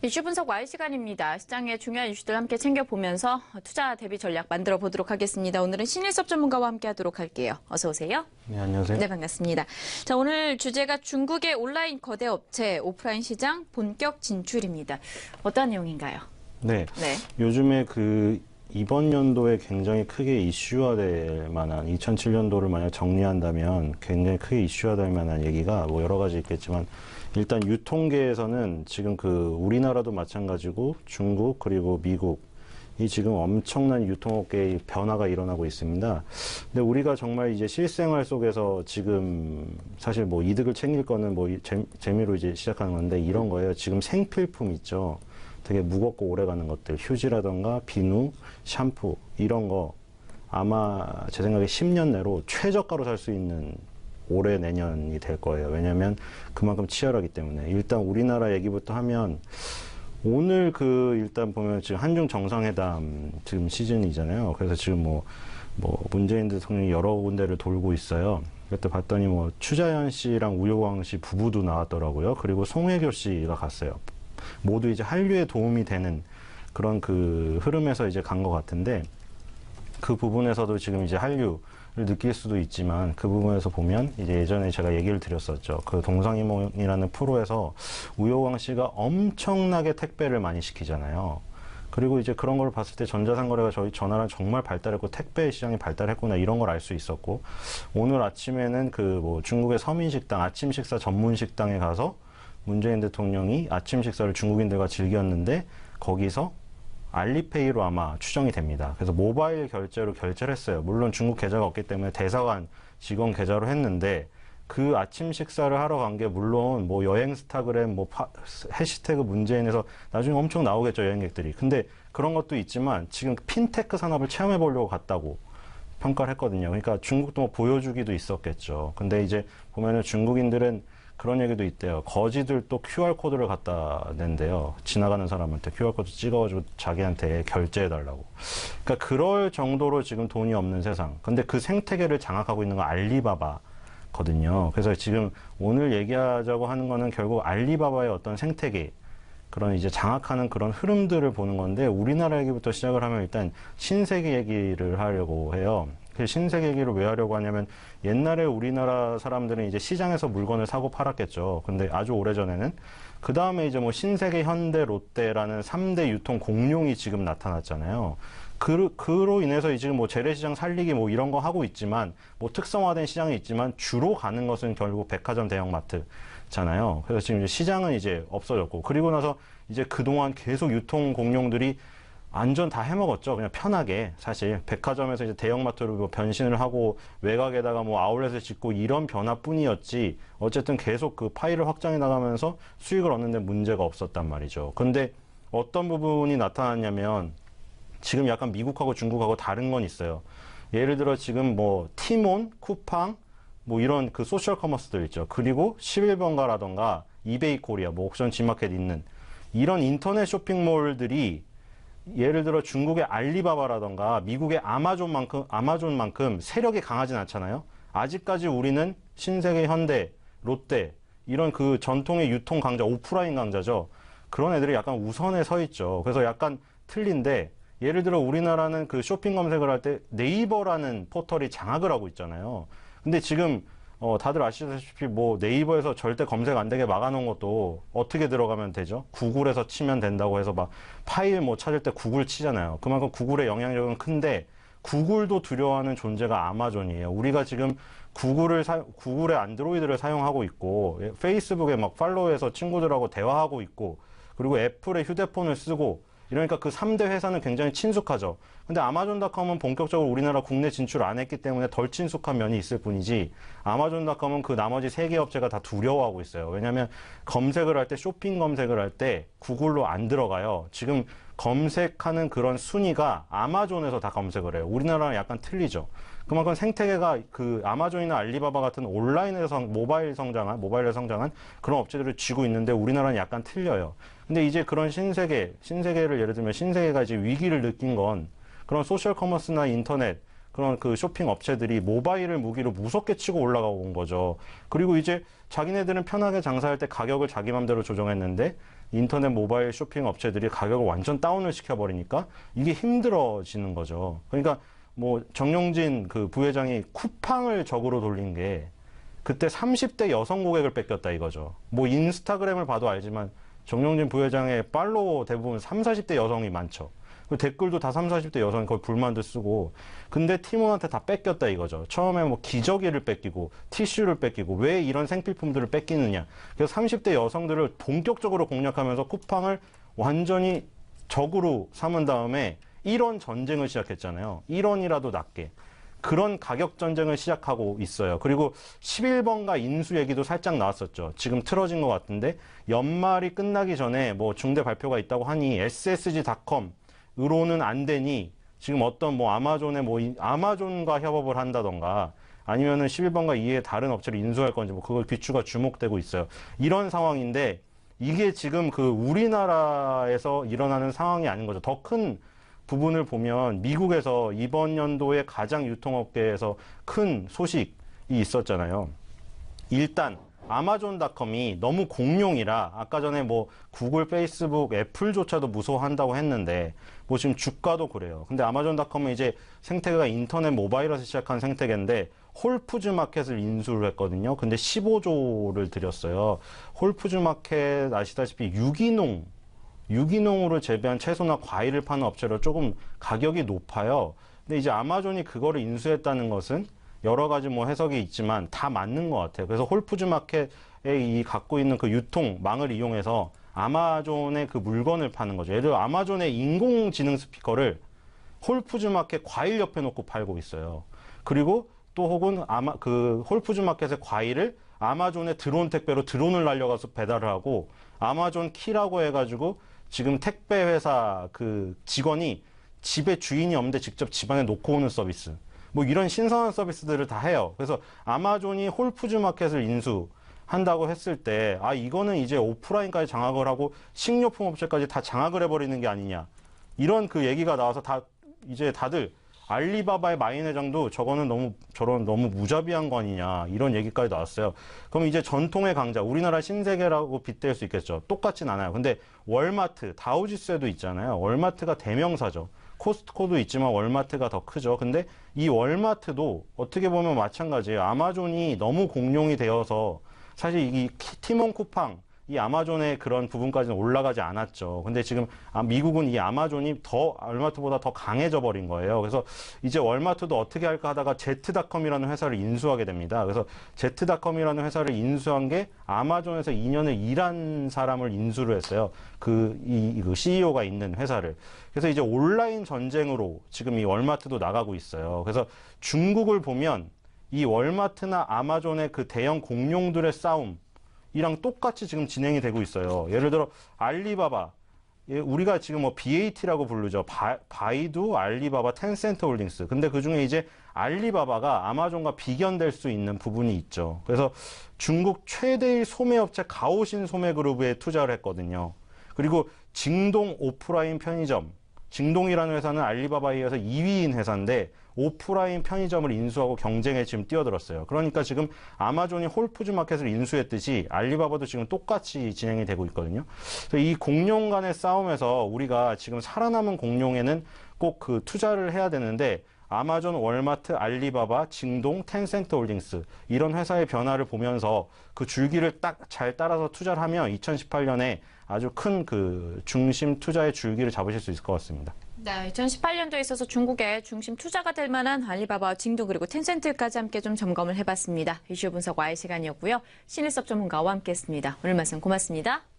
이슈 분석 와이 시간입니다. 시장의 중요한 이슈들 함께 챙겨보면서 투자 대비 전략 만들어 보도록 하겠습니다. 오늘은 신일섭 전문가와 함께 하도록 할게요. 어서 오세요. 네, 안녕하세요. 네, 반갑습니다. 자, 오늘 주제가 중국의 온라인 거대 업체 오프라인 시장 본격 진출입니다. 어떤 내용인가요? 네. 네. 요즘에 이번 연도에 굉장히 크게 이슈화될 만한 2007년도를 만약 정리한다면 굉장히 크게 이슈화될 만한 얘기가 뭐 여러 가지 있겠지만 일단 유통계에서는 지금 우리나라도 마찬가지고 중국 그리고 미국 이 지금 엄청난 유통업계의 변화가 일어나고 있습니다. 근데 우리가 정말 이제 실생활 속에서 지금 사실 뭐 이득을 챙길 거는 뭐 재미로 이제 시작하는 건데 이런 거예요. 지금 생필품 있죠. 되게 무겁고 오래가는 것들, 휴지라던가 비누, 샴푸 이런 거 아마 제 생각에 10년 내로 최저가로 살 수 있는 올해 내년이 될 거예요. 왜냐하면 그만큼 치열하기 때문에. 일단 우리나라 얘기부터 하면 오늘 일단 보면 지금 한중 정상회담 지금 시즌이잖아요. 그래서 지금 뭐 문재인 대통령이 여러 군데를 돌고 있어요. 그때 봤더니 뭐 추자연 씨랑 우효광 씨 부부도 나왔더라고요. 그리고 송혜교 씨가 갔어요. 모두 이제 한류에 도움이 되는 그런 흐름에서 이제 간 것 같은데 그 부분에서도 지금 이제 한류를 느낄 수도 있지만 그 부분에서 보면 이제 예전에 제가 얘기를 드렸었죠. 동상이몽이라는 프로에서 우효광 씨가 엄청나게 택배를 많이 시키잖아요. 그리고 이제 그런 걸 봤을 때 전자상거래가 저희 전화랑 정말 발달했고 택배 시장이 발달했구나 이런 걸 알 수 있었고 오늘 아침에는 중국의 서민식당 아침 식사 전문 식당에 가서 문재인 대통령이 아침 식사를 중국인들과 즐겼는데 거기서 알리페이로 아마 추정이 됩니다. 그래서 모바일 결제로 결제를 했어요. 물론 중국 계좌가 없기 때문에 대사관 직원 계좌로 했는데 그 아침 식사를 하러 간 게 물론 뭐 여행스타그램 해시태그 문재인에서 나중에 엄청 나오겠죠, 여행객들이. 근데 그런 것도 있지만 지금 핀테크 산업을 체험해 보려고 갔다고 평가를 했거든요. 그러니까 중국도 뭐 보여주기도 있었겠죠. 근데 이제 보면은 중국인들은 그런 얘기도 있대요. 거지들 또 QR코드를 갖다 낸대요. 지나가는 사람한테 QR코드 찍어가지고 자기한테 결제해달라고. 그러니까 그럴 정도로 지금 돈이 없는 세상. 근데 그 생태계를 장악하고 있는 건 알리바바거든요. 그래서 지금 오늘 얘기하자고 하는 거는 결국 알리바바의 어떤 생태계, 그런 이제 장악하는 그런 흐름들을 보는 건데 우리나라 얘기부터 시작을 하면 일단 신세계 얘기를 하려고 해요. 신세계 얘기를 왜 하려고 하냐면 옛날에 우리나라 사람들은 이제 시장에서 물건을 사고 팔았겠죠. 근데 아주 오래전에는 그 다음에 이제 뭐 신세계, 현대, 롯데라는 3대 유통 공룡이 지금 나타났잖아요. 그로 인해서 지금 뭐 재래시장 살리기 뭐 이런 거 하고 있지만 뭐 특성화된 시장이 있지만 주로 가는 것은 결국 백화점 대형마트잖아요. 그래서 지금 이제 시장은 이제 없어졌고 그리고 나서 이제 그동안 계속 유통 공룡들이 안전 다 해먹었죠. 그냥 편하게. 사실 백화점에서 이제 대형마트로 뭐 변신을 하고 외곽에다가 뭐 아울렛을 짓고 이런 변화뿐이었지 어쨌든 계속 파이를 확장해 나가면서 수익을 얻는데 문제가 없었단 말이죠. 근데 어떤 부분이 나타났냐면 지금 약간 미국하고 중국하고 다른 건 있어요. 예를 들어 지금 뭐 티몬, 쿠팡 뭐 이런 소셜 커머스들 있죠. 그리고 11번가라던가 이베이 코리아, 뭐 옥션 G마켓 있는 이런 인터넷 쇼핑몰들이 예를 들어 중국의 알리바바라던가 미국의 아마존만큼 세력이 강하진 않잖아요. 아직까지 우리는 신세계, 현대, 롯데 이런 전통의 유통 강자, 오프라인 강자죠. 그런 애들이 약간 우선에 서 있죠. 그래서 약간 틀린데 예를 들어 우리나라는 쇼핑 검색을 할 때 네이버라는 포털이 장악을 하고 있잖아요. 근데 지금 다들 아시다시피 뭐 네이버에서 절대 검색 안 되게 막아놓은 것도 어떻게 들어가면 되죠? 구글에서 치면 된다고 해서 막 파일 뭐 찾을 때 구글 치잖아요. 그만큼 구글의 영향력은 큰데 구글도 두려워하는 존재가 아마존이에요. 우리가 지금 구글의 안드로이드를 사용하고 있고 페이스북에 막 팔로우해서 친구들하고 대화하고 있고 그리고 애플의 휴대폰을 쓰고 이러니까 3대 회사는 굉장히 친숙하죠. 근데 아마존닷컴은 본격적으로 우리나라 국내 진출 안 했기 때문에 덜 친숙한 면이 있을 뿐이지 아마존닷컴은 나머지 3개 업체가 다 두려워하고 있어요. 왜냐하면 검색을 할 때 쇼핑 검색을 할 때 구글로 안 들어가요. 지금 검색하는 그런 순위가 아마존에서 다 검색을 해요. 우리나라랑 약간 틀리죠. 그만큼 생태계가 아마존이나 알리바바 같은 온라인에서 모바일에 성장한 그런 업체들을 쥐고 있는데 우리나라는 약간 틀려요. 근데 이제 그런 신세계를 예를 들면 신세계가 이제 위기를 느낀 건 그런 소셜 커머스나 인터넷 그런 쇼핑 업체들이 모바일을 무기로 무섭게 치고 올라가고 온 거죠. 그리고 이제 자기네들은 편하게 장사할 때 가격을 자기 맘대로 조정했는데 인터넷 모바일 쇼핑 업체들이 가격을 완전 다운을 시켜버리니까 이게 힘들어지는 거죠. 그러니까 뭐 정용진 그 부회장이 쿠팡을 적으로 돌린 게 그때 30대 여성 고객을 뺏겼다 이거죠. 뭐 인스타그램을 봐도 알지만 정용진 부회장의 팔로워 대부분 30, 40대 여성이 많죠. 댓글도 다 30, 40대 여성이 거의 불만도 쓰고, 근데 팀원한테 다 뺏겼다 이거죠. 처음에 뭐 기저귀를 뺏기고 티슈를 뺏기고 왜 이런 생필품들을 뺏기느냐. 그래서 30대 여성들을 본격적으로 공략하면서 쿠팡을 완전히 적으로 삼은 다음에 1원 전쟁을 시작했잖아요. 1원이라도 낮게. 그런 가격 전쟁을 시작하고 있어요. 그리고 11번가 인수 얘기도 살짝 나왔었죠. 지금 틀어진 것 같은데 연말이 끝나기 전에 뭐 중대 발표가 있다고 하니 SSG.com으로는 안 되니 지금 어떤 뭐 아마존의 뭐 아마존과 협업을 한다던가 아니면은 11번가 이외에 다른 업체를 인수할 건지 뭐 그걸 귀추가 주목되고 있어요. 이런 상황인데 이게 지금 그 우리나라에서 일어나는 상황이 아닌 거죠. 더 큰 부분을 보면 미국에서 이번 연도에 가장 유통업계에서 큰 소식이 있었잖아요. 일단 아마존닷컴이 너무 공룡이라 아까 전에 뭐 구글, 페이스북, 애플조차도 무서워한다고 했는데 뭐 지금 주가도 그래요. 근데 아마존닷컴은 이제 생태계가 인터넷 모바일에서 시작한 생태계인데 홀푸즈 마켓을 인수를 했거든요. 근데 15조를 들였어요. 홀푸즈 마켓 아시다시피 유기농으로 재배한 채소나 과일을 파는 업체로 조금 가격이 높아요. 근데 이제 아마존이 그거를 인수했다는 것은 여러 가지 뭐 해석이 있지만 다 맞는 것 같아요. 그래서 홀푸즈 마켓에 이 갖고 있는 그 유통망을 이용해서 아마존의 그 물건을 파는 거죠. 예를 들어 아마존의 인공지능 스피커를 홀푸즈 마켓 과일 옆에 놓고 팔고 있어요. 그리고 또 혹은 그 홀푸즈 마켓의 과일을 아마존의 드론 택배로 드론을 날려가서 배달을 하고 아마존 키라고 해가지고 지금 택배 회사 그 직원이 집에 주인이 없는데 직접 집안에 놓고 오는 서비스. 뭐 이런 신선한 서비스들을 다 해요. 그래서 아마존이 홀푸즈 마켓을 인수한다고 했을 때, 아, 이거는 이제 오프라인까지 장악을 하고 식료품 업체까지 다 장악을 해버리는 게 아니냐. 이런 그 얘기가 나와서 이제 다들 알리바바의 마인 회장도 저런 너무 무자비한 거 아니냐 이런 얘기까지 나왔어요. 그럼 이제 전통의 강자 우리나라 신세계라고 빗댈 수 있겠죠. 똑같진 않아요. 근데 월마트, 다우지수에도 있잖아요. 월마트가 대명사죠. 코스트코도 있지만 월마트가 더 크죠. 근데 이 월마트도 어떻게 보면 마찬가지예요. 아마존이 너무 공룡이 되어서 사실 이 티몬 쿠팡 이 아마존의 그런 부분까지는 올라가지 않았죠. 근데 지금 미국은 이 아마존이 월마트보다 더 강해져 버린 거예요. 그래서 이제 월마트도 어떻게 할까 하다가 제트닷컴이라는 회사를 인수하게 됩니다. 그래서 제트닷컴이라는 회사를 인수한 게 아마존에서 2년을 일한 사람을 인수를 했어요. 그 CEO가 있는 회사를. 그래서 이제 온라인 전쟁으로 지금 이 월마트도 나가고 있어요. 그래서 중국을 보면 이 월마트나 아마존의 그 대형 공룡들의 싸움 이랑 똑같이 지금 진행이 되고 있어요. 예를 들어 알리바바, 우리가 지금 뭐 BAT라고 부르죠. 바이두, 알리바바, 텐센트 홀딩스. 근데 그 중에 이제 알리바바가 아마존과 비견될 수 있는 부분이 있죠. 그래서 중국 최대의 소매업체 가오신 소매그룹에 투자를 했거든요. 그리고 징동 오프라인 편의점. 징동이라는 회사는 알리바바에 이어서 2위인 회사인데 오프라인 편의점을 인수하고 경쟁에 지금 뛰어들었어요. 그러니까 지금 아마존이 홀푸즈 마켓을 인수했듯이 알리바바도 지금 똑같이 진행이 되고 있거든요. 그래서 이 공룡 간의 싸움에서 우리가 지금 살아남은 공룡에는 꼭 그 투자를 해야 되는데 아마존, 월마트, 알리바바, 징동, 텐센트 홀딩스 이런 회사의 변화를 보면서 그 줄기를 딱 잘 따라서 투자를 하면 2018년에 아주 큰 그 중심 투자의 줄기를 잡으실 수 있을 것 같습니다. 네, 2018년도에 있어서 중국의 중심 투자가 될 만한 알리바바, 징동 그리고 텐센트까지 함께 좀 점검을 해봤습니다. 이슈 분석 와의 시간이었고요. 신일섭 전문가와 함께했습니다. 오늘 말씀 고맙습니다.